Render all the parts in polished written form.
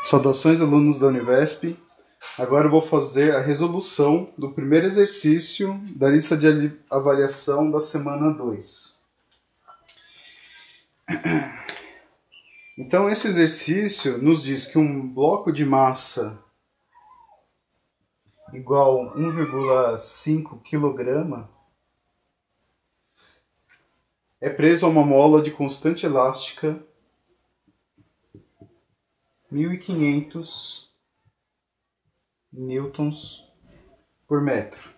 Saudações, alunos da Univesp. Agora eu vou fazer a resolução do primeiro exercício da lista de avaliação da semana 2. Então, esse exercício nos diz que um bloco de massa igual a 1,5 kg é preso a uma mola de constante elástica 1.500 newtons por metro.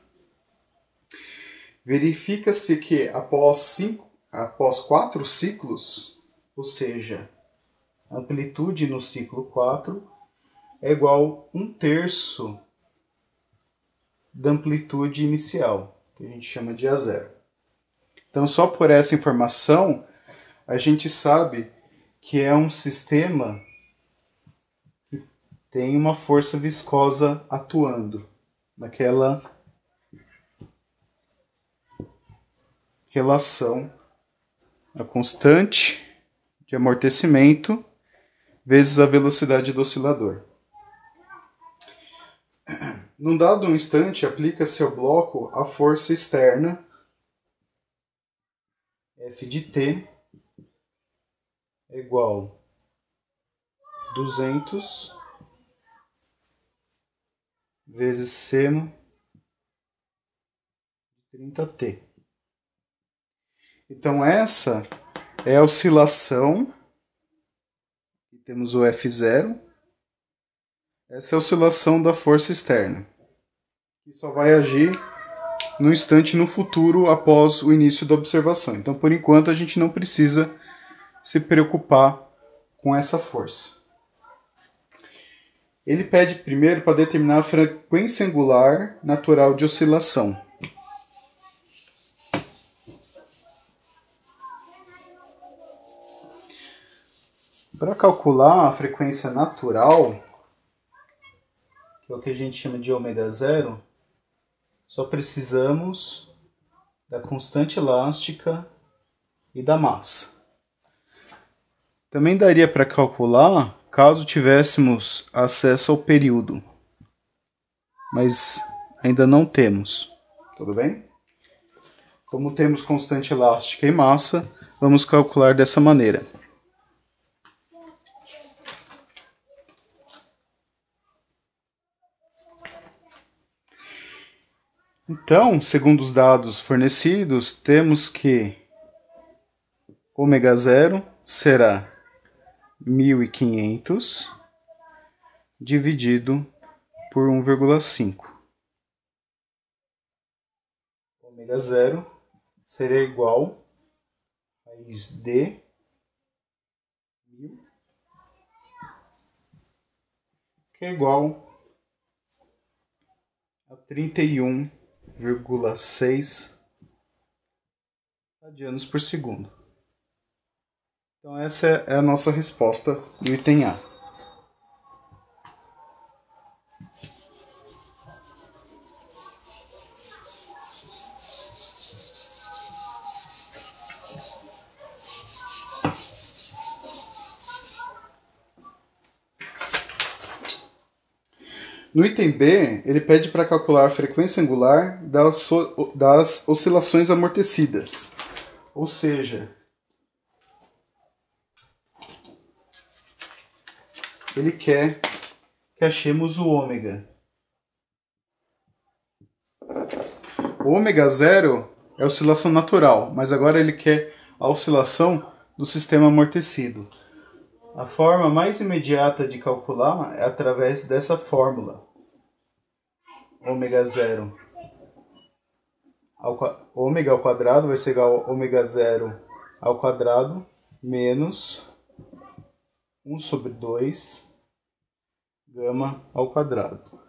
Verifica-se que após 4 ciclos, ou seja, a amplitude no ciclo 4 é igual a 1/3 da amplitude inicial, que a gente chama de A0. Então, só por essa informação, a gente sabe que é um sistema que tem uma força viscosa atuando naquela relação, a constante de amortecimento vezes a velocidade do oscilador. Num dado instante, aplica-se ao bloco a força externa, F de T, é igual a 200 vezes seno de 30T. Então, essa é a oscilação. Temos o F0. Essa é a oscilação da força externa, que só vai agir no instante no futuro após o início da observação. Então, por enquanto, a gente não precisa se preocupar com essa força. Ele pede primeiro para determinar a frequência angular natural de oscilação. Para calcular a frequência natural, que é o que a gente chama de ω0, só precisamos da constante elástica e da massa. Também daria para calcular caso tivéssemos acesso ao período, mas ainda não temos. Tudo bem? Como temos constante elástica e massa, vamos calcular dessa maneira. Então, segundo os dados fornecidos, temos que ω0 será 1.500 dividido por 1,5. ω0 seria igual a raiz de 1.000, que é igual a 31,6 radianos por segundo. Então essa é a nossa resposta do item A. No item B, ele pede para calcular a frequência angular das oscilações amortecidas. Ou seja, ele quer que achemos o ômega. O ω0 é a oscilação natural, mas agora ele quer a oscilação do sistema amortecido. A forma mais imediata de calcular é através dessa fórmula. ω0 ômega ao quadrado vai ser igual a ω0 ao quadrado menos 1/2 gama ao quadrado.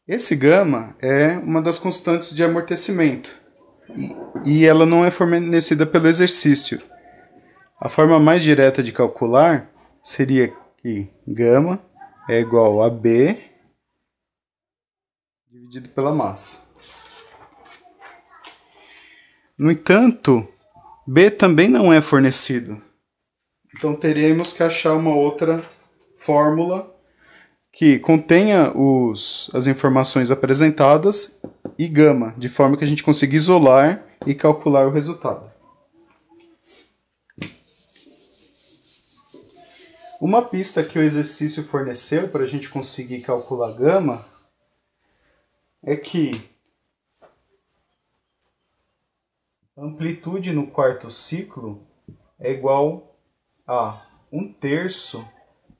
Esse gama é uma das constantes de amortecimento e ela não é fornecida pelo exercício. A forma mais direta de calcular seria que gama é igual a B dividido pela massa. No entanto, B também não é fornecido. Então teremos que achar uma outra fórmula que contenha as informações apresentadas e gama, de forma que a gente consiga isolar e calcular o resultado. Uma pista que o exercício forneceu para a gente conseguir calcular gama é que a amplitude no quarto ciclo é igual a 1/3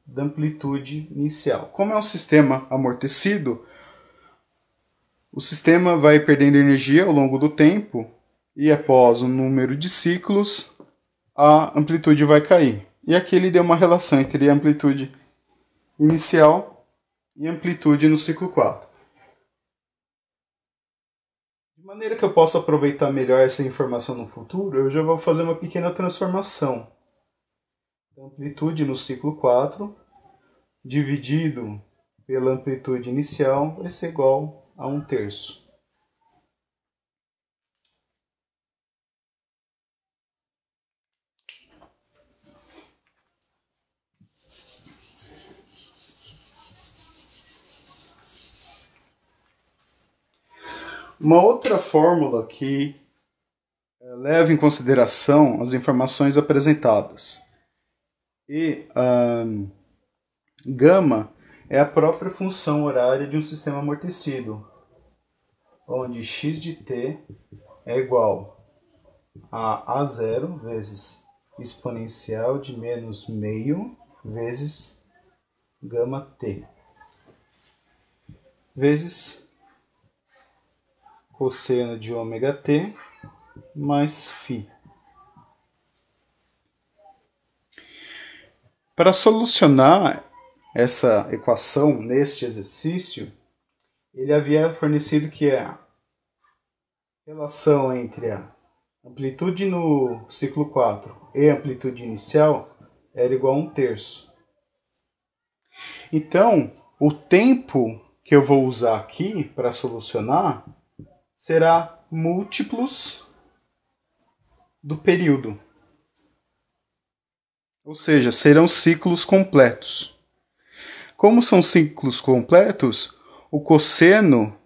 da amplitude inicial. Como é um sistema amortecido, o sistema vai perdendo energia ao longo do tempo e após um número de ciclos, a amplitude vai cair. E aqui ele deu uma relação entre a amplitude inicial e a amplitude no ciclo 4. De maneira que eu possa aproveitar melhor essa informação no futuro, eu já vou fazer uma pequena transformação. A amplitude no ciclo 4 dividido pela amplitude inicial vai ser igual a 1/3. Uma outra fórmula que leva em consideração as informações apresentadas e gama é a própria função horária de um sistema amortecido, onde x de t é igual a A0 vezes exponencial de menos meio vezes gama t, vezes cosseno de ômega t mais φ. Para solucionar essa equação neste exercício, ele havia fornecido que a relação entre a amplitude no ciclo 4 e a amplitude inicial era igual a 1/3. Então, o tempo que eu vou usar aqui para solucionar será múltiplos do período. Ou seja, serão ciclos completos. Como são ciclos completos, o cosseno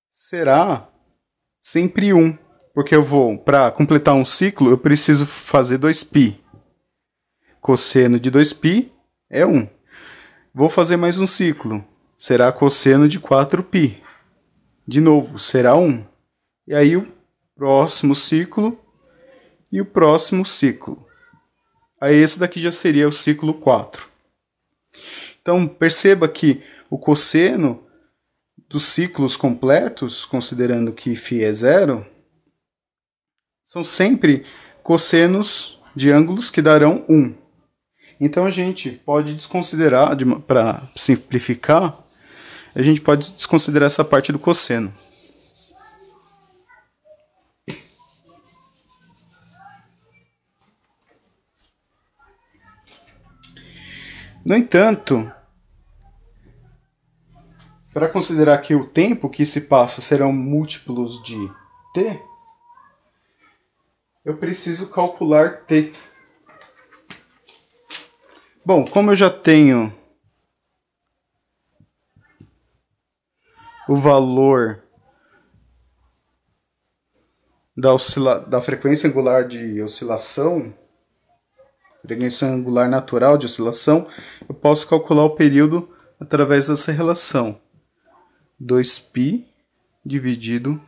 será sempre 1. Porque para completar um ciclo, eu preciso fazer 2π. Cosseno de 2π é 1. Vou fazer mais um ciclo. Será cosseno de 4π. De novo, será 1. E aí o próximo ciclo e o próximo ciclo. Aí esse daqui já seria o ciclo 4. Então perceba que o cosseno dos ciclos completos, considerando que φ é 0, são sempre cossenos de ângulos que darão 1. Então a gente pode desconsiderar, para simplificar, a gente pode desconsiderar essa parte do cosseno. No entanto, para considerar que o tempo que se passa serão múltiplos de t, eu preciso calcular t. Bom, como eu já tenho o valor da frequência angular de oscilação, frequência angular natural de oscilação, eu posso calcular o período através dessa relação. 2π dividido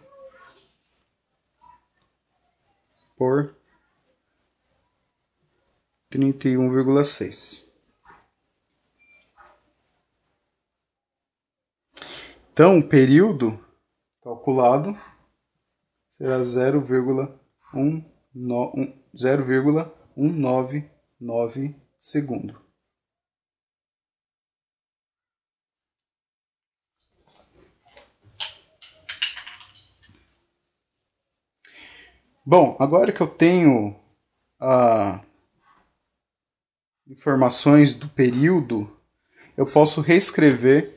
por 31,6. Então, o período calculado será 0,199 segundo. Bom, agora que eu tenho informações do período, eu posso reescrever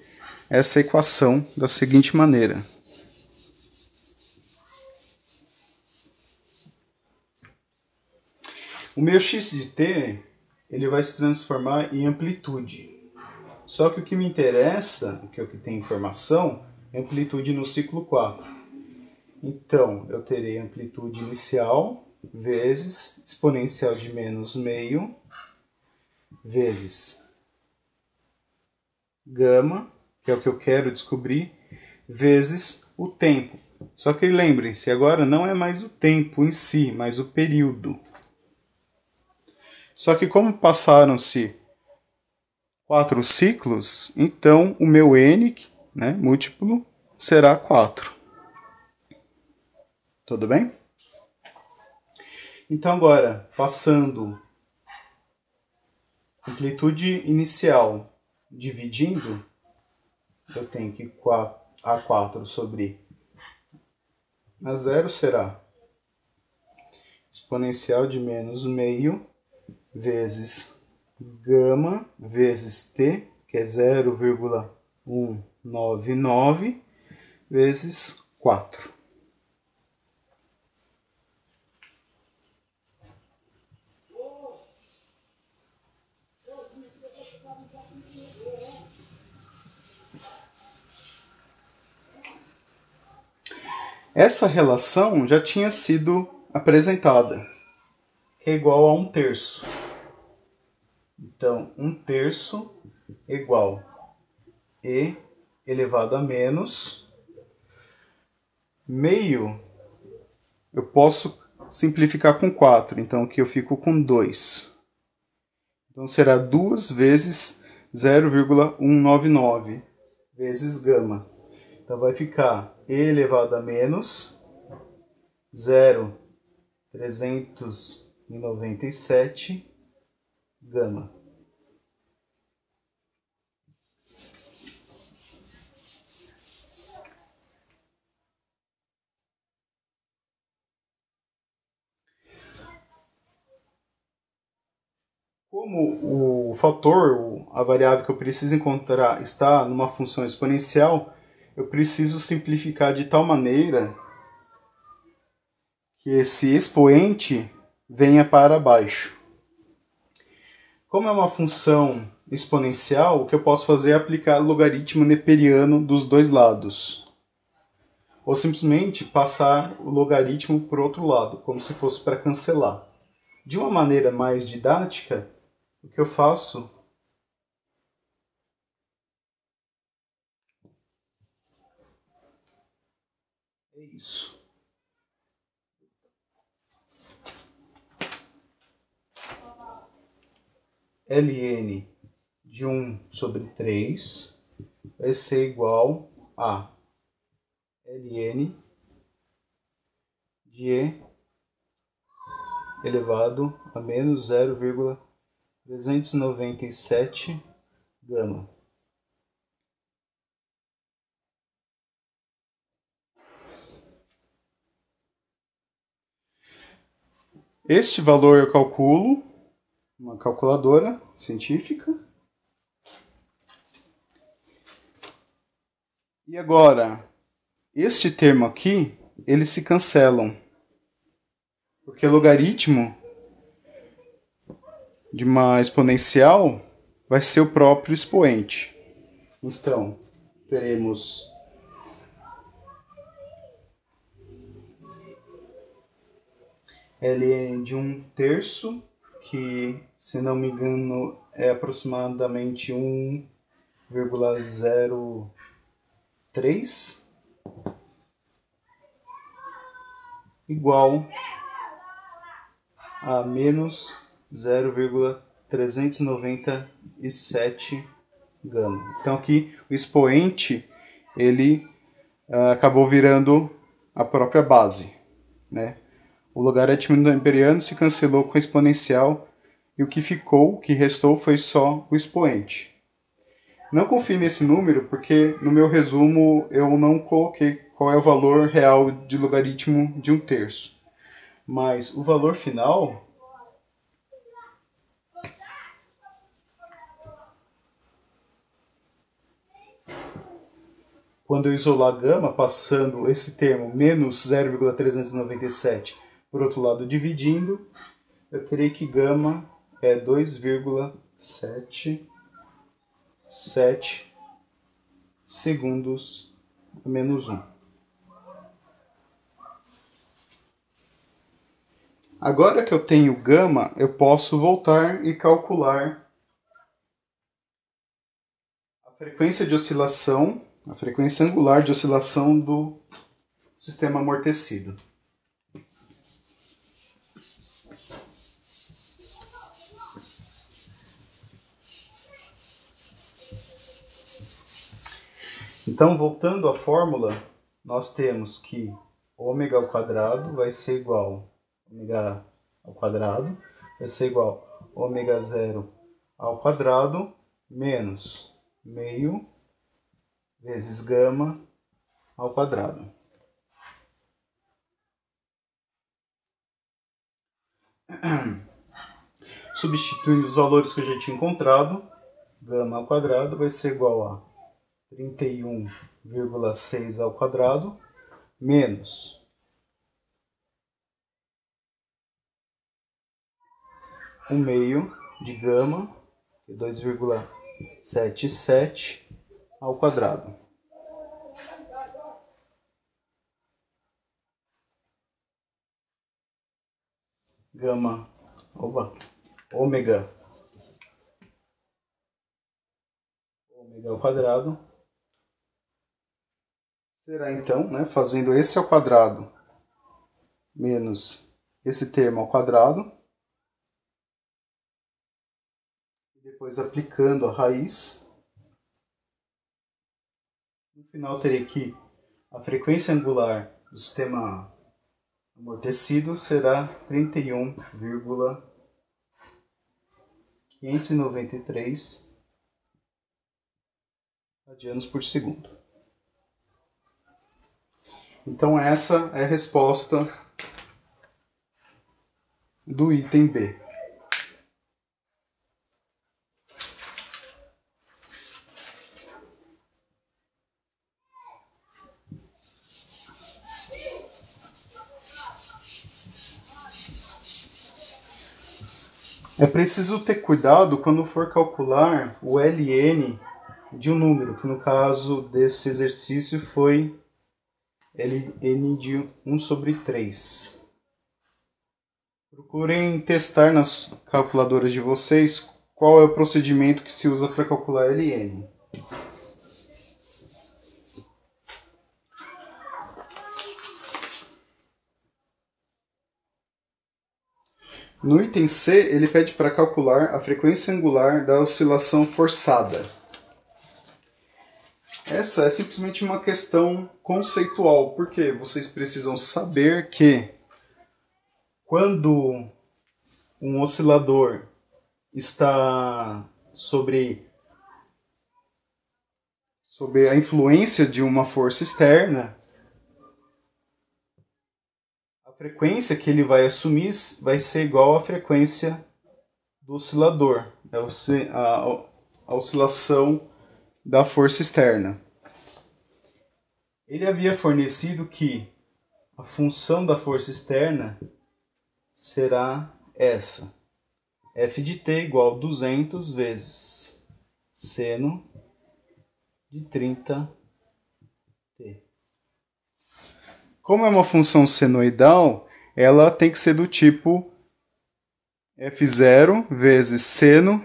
essa equação da seguinte maneira. O meu x de t ele vai se transformar em amplitude. Só que o que me interessa, o que tem informação, é amplitude no ciclo 4. Então, eu terei amplitude inicial vezes exponencial de menos meio vezes gama, que é o que eu quero descobrir, vezes o tempo. Só que lembrem-se, agora não é mais o tempo em si, mas o período. Só que como passaram-se 4 ciclos, então o meu n, né, múltiplo, será 4. Tudo bem? Então agora, passando amplitude inicial dividindo, eu tenho que A4 sobre A0 será exponencial de menos meio vezes gama vezes t, que é 0,199 vezes 4. Essa relação já tinha sido apresentada, que é igual a 1/3. Então, 1/3 igual e elevado a menos meio. Eu posso simplificar com 4, então aqui eu fico com 2. Então será 2 vezes 0,199 vezes gama. Então vai ficar e elevado a menos 0,397 gama. Como o fator, a variável que eu preciso encontrar está numa função exponencial, eu preciso simplificar de tal maneira que esse expoente venha para baixo. Como é uma função exponencial, o que eu posso fazer é aplicar logaritmo neperiano dos dois lados. Ou simplesmente passar o logaritmo para o outro lado, como se fosse para cancelar. De uma maneira mais didática, o que eu faço é isso. Ln de 1 sobre 3 vai ser igual a Ln de E elevado a menos 0,397 gama. Este valor eu calculo uma calculadora científica. E agora, este termo aqui, eles se cancelam. Porque logaritmo de uma exponencial vai ser o próprio expoente. Então, teremos Ln de 1/3, que, se não me engano, é aproximadamente 1,03, igual a menos 0,397 gama. Então aqui o expoente ele acabou virando a própria base, né? O logaritmo neperiano se cancelou com a exponencial e o que ficou, o que restou, foi só o expoente. Não confie nesse número porque no meu resumo eu não coloquei qual é o valor real de logaritmo de 1/3. Mas o valor final quando eu isolar gama, passando esse termo menos 0,397 por outro lado dividindo, eu terei que gama é 2,77 segundos a menos 1. Agora que eu tenho gama, eu posso voltar e calcular a frequência de oscilação, a frequência angular de oscilação do sistema amortecido. Então, voltando à fórmula, nós temos que ômega ao quadrado vai ser igual ômega ao quadrado, vai ser igual a ômega zero ao quadrado menos meio vezes gama ao quadrado. Substituindo os valores que eu já tinha encontrado, gama ao quadrado vai ser igual a 31,6 ao quadrado menos um meio de gama, 2,77 ao quadrado. Gama, ômega ao quadrado será então, fazendo esse ao quadrado menos esse termo ao quadrado, e depois aplicando a raiz, no final terei que a frequência angular do sistema amortecido será 31,593 radianos por segundo. Então essa é a resposta do item B. É preciso ter cuidado quando for calcular o ln de um número, que no caso desse exercício foi ln de 1/3. Procurem testar nas calculadoras de vocês qual é o procedimento que se usa para calcular ln. No item C, ele pede para calcular a frequência angular da oscilação forçada. Essa é simplesmente uma questão conceitual, porque vocês precisam saber que quando um oscilador está sobre a influência de uma força externa, a frequência que ele vai assumir vai ser igual à frequência do oscilador, a oscilação da força externa. Ele havia fornecido que a função da força externa será essa: f de t igual a 200 vezes seno de 30t. Como é uma função senoidal, ela tem que ser do tipo f0 vezes seno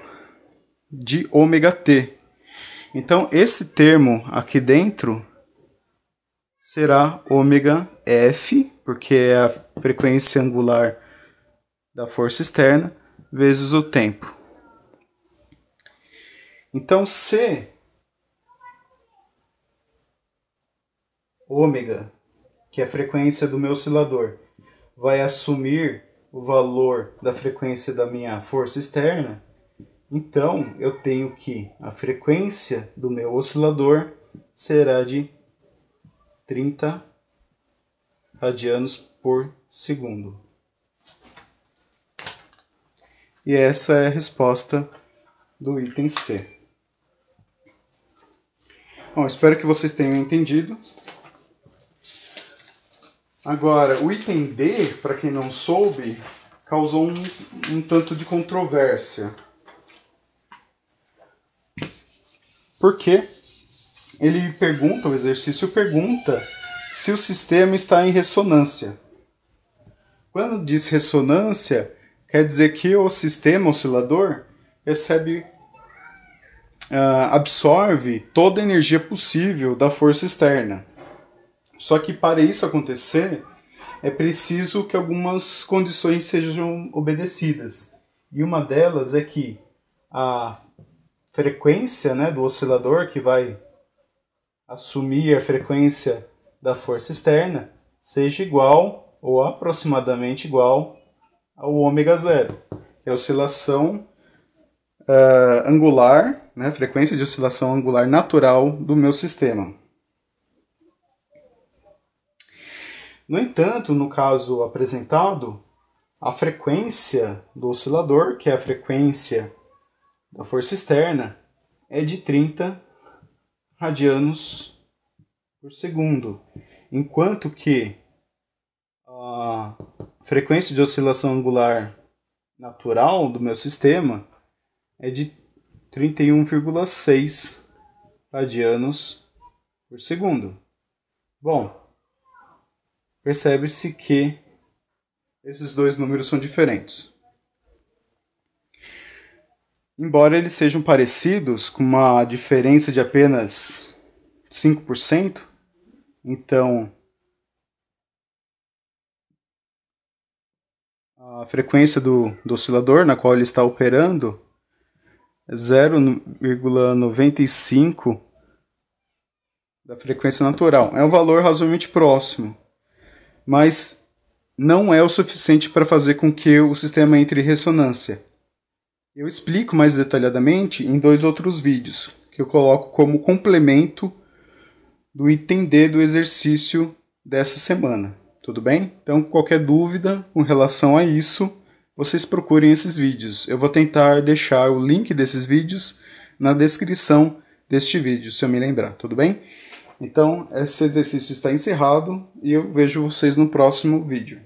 de ômega t. Então, esse termo aqui dentro será ômega f, porque é a frequência angular da força externa, vezes o tempo. Então, se ômega, que é a frequência do meu oscilador, vai assumir o valor da frequência da minha força externa, então eu tenho que a frequência do meu oscilador será de 30 radianos por segundo. E essa é a resposta do item C. Bom, espero que vocês tenham entendido. Agora, o item D, para quem não soube, causou um tanto de controvérsia. Porque o exercício pergunta se o sistema está em ressonância. Quando diz ressonância, quer dizer que o sistema oscilador absorve toda a energia possível da força externa. Só que para isso acontecer, é preciso que algumas condições sejam obedecidas. E uma delas é que a frequência, né, do oscilador, que vai assumir a frequência da força externa, seja igual ou aproximadamente igual ao ômega zero, que é a oscilação angular, né, frequência de oscilação angular natural do meu sistema. No entanto, no caso apresentado, a frequência do oscilador, que é a frequência da força externa, é de 30 radianos por segundo, enquanto que a frequência de oscilação angular natural do meu sistema é de 31,6 radianos por segundo. Bom, percebe-se que esses dois números são diferentes. Embora eles sejam parecidos, com uma diferença de apenas 5%, então a frequência do oscilador na qual ele está operando é 0,95 da frequência natural. É um valor razoavelmente próximo, mas não é o suficiente para fazer com que o sistema entre em ressonância. Eu explico mais detalhadamente em 2 outros vídeos, que eu coloco como complemento do item D do exercício dessa semana. Tudo bem? Então, qualquer dúvida com relação a isso, vocês procurem esses vídeos. Eu vou tentar deixar o link desses vídeos na descrição deste vídeo, se eu me lembrar. Tudo bem? Então, esse exercício está encerrado e eu vejo vocês no próximo vídeo.